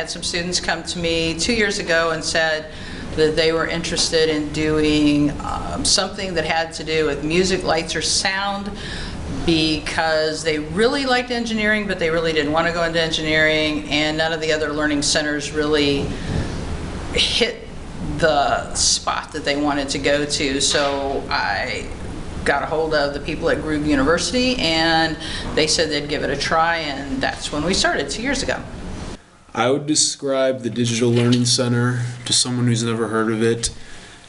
had some students come to me 2 years ago and said that they were interested in doing something that had to do with music, lights, or sound, because they really liked engineering, but they really didn't want to go into engineering, and none of the other learning centers really hit the spot that they wanted to go to. So I got a hold of the people at Groove University, and they said they'd give it a try, and that's when we started 2 years ago. I would describe the Digital Learning Center to someone who's never heard of it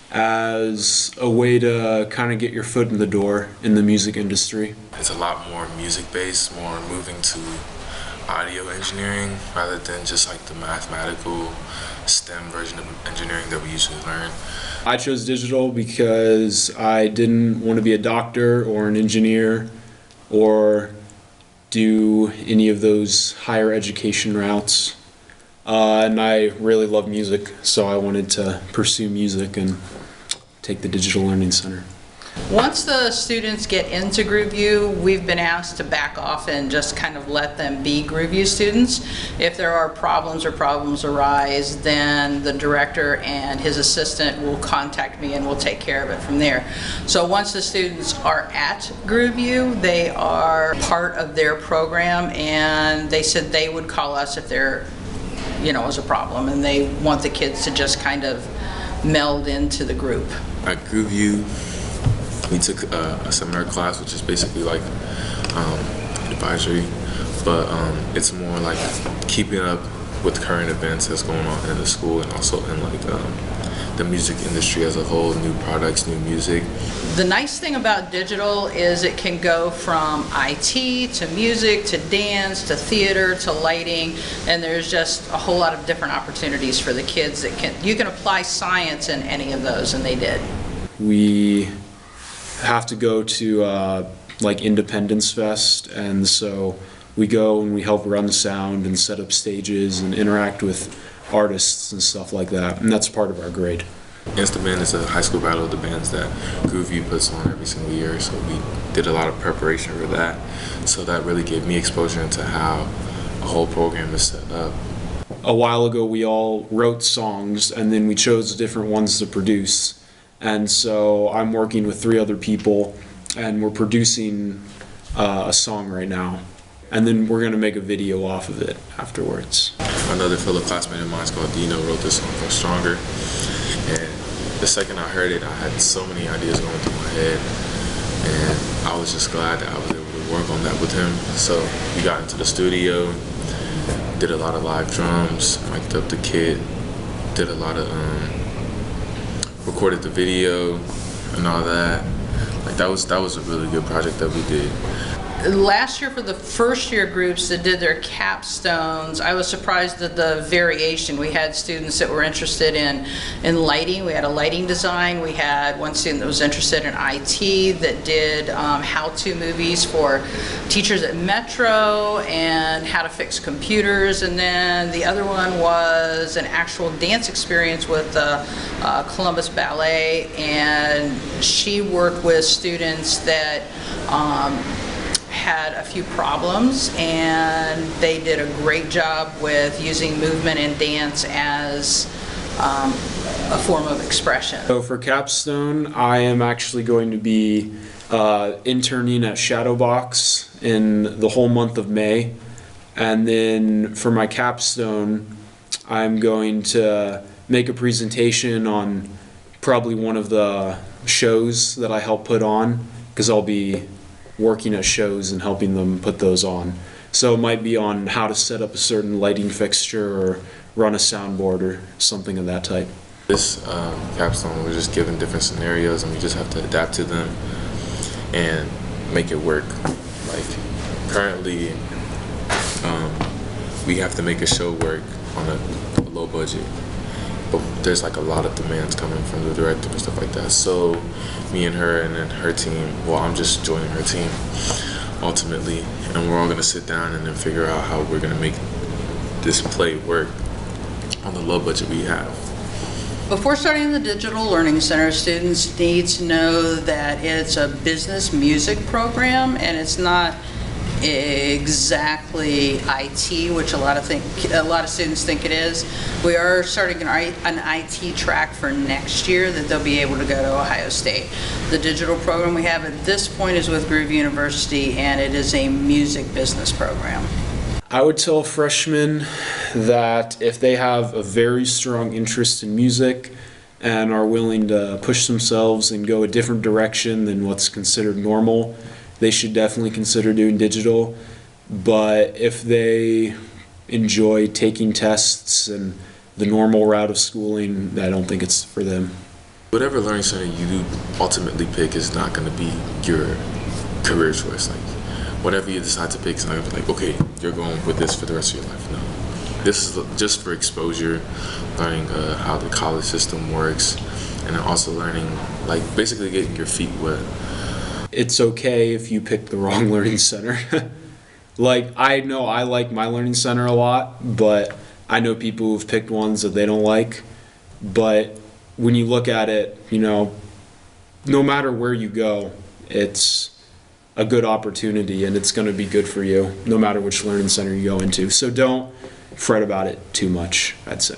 as a way to kind of get your foot in the door in the music industry. It's a lot more music-based, more moving to audio engineering rather than just like the mathematical STEM version of engineering that we usually learn. I chose digital because I didn't want to be a doctor or an engineer or do any of those higher education routes. And I really love music, so I wanted to pursue music and take the Digital Learning Center. Once the students get into GrooveU, we've been asked to back off and just kind of let them be GrooveU students. If there are problems or problems arise, then the director and his assistant will contact me and we'll take care of it from there. So once the students are at GrooveU, they are part of their program, and they said they would call us if there was a problem, and they want the kids to just kind of meld into the group. At GrooveU, we took a seminar class, which is basically like advisory, but it's more like keeping up with current events that's going on in the school, and also in like the music industry as a whole, new products, new music. The nice thing about digital is it can go from IT to music to dance to theater to lighting, and there's just a whole lot of different opportunities for the kids that you can apply science in any of those, and they did. We have to go to like Independence Fest, and so we go and we help run the sound and set up stages and interact with artists and stuff like that, and that's part of our grade. InstaBand is a high school battle of the bands that GrooveU puts on every single year, so we did a lot of preparation for that. So that really gave me exposure into how a whole program is set up. A while ago we all wrote songs, and then we chose different ones to produce, and so I'm working with 3 other people, and we're producing a song right now, and then we're going to make a video off of it afterwards. Another fellow classmate of mine called Dino wrote this song called Stronger, and the second I heard it, I had so many ideas going through my head, and I was just glad that I was able to work on that with him. So we got into the studio, did a lot of live drums, mic'd up the kit, did a lot of recorded the video and all that. Like that was a really good project that we did. Last year, for the first year groups that did their capstones, I was surprised at the variation. We had students that were interested in lighting. We had a lighting design. We had one student that was interested in IT that did how-to movies for teachers at Metro and how to fix computers. And then the other one was an actual dance experience with Columbus Ballet, and she worked with students that had a few problems, and they did a great job with using movement and dance as a form of expression. So for capstone, I am actually going to be interning at Shadowbox in the whole month of May, and then for my capstone, I'm going to make a presentation on probably one of the shows that I help put on, because I'll be working at shows and helping them put those on. So it might be on how to set up a certain lighting fixture or run a soundboard or something of that type. This capstone, we're just given different scenarios, and we just have to adapt to them and make it work. Like currently, we have to make a show work on a low budget, but there's like a lot of demands coming from the director and stuff like that. So me and her, and then her team, well, I'm just joining her team ultimately, and we're all gonna sit down and then figure out how we're gonna make this play work on the low budget we have. Before starting the Digital Learning Center, students need to know that it's a business music program, and it's not exactly IT, which a lot of students think it is. We are starting an IT track for next year that they'll be able to go to Ohio State. The digital program we have at this point is with Groove University, and it is a music business program. I would tell freshmen that if they have a very strong interest in music and are willing to push themselves and go a different direction than what's considered normal, they should definitely consider doing digital. But if they enjoy taking tests and the normal route of schooling, I don't think it's for them. Whatever learning center you do ultimately pick is not going to be your career choice. Like, whatever you decide to pick is not going to be like, okay, you're going with this for the rest of your life. No. This is just for exposure, learning how the college system works, and then also learning, like, basically getting your feet wet. It's okay if you pick the wrong learning center. Like, I know I like my learning center a lot, but I know people who've picked ones that they don't like. But when you look at it, you know, no matter where you go, it's a good opportunity and it's going to be good for you no matter which learning center you go into. So don't fret about it too much, I'd say.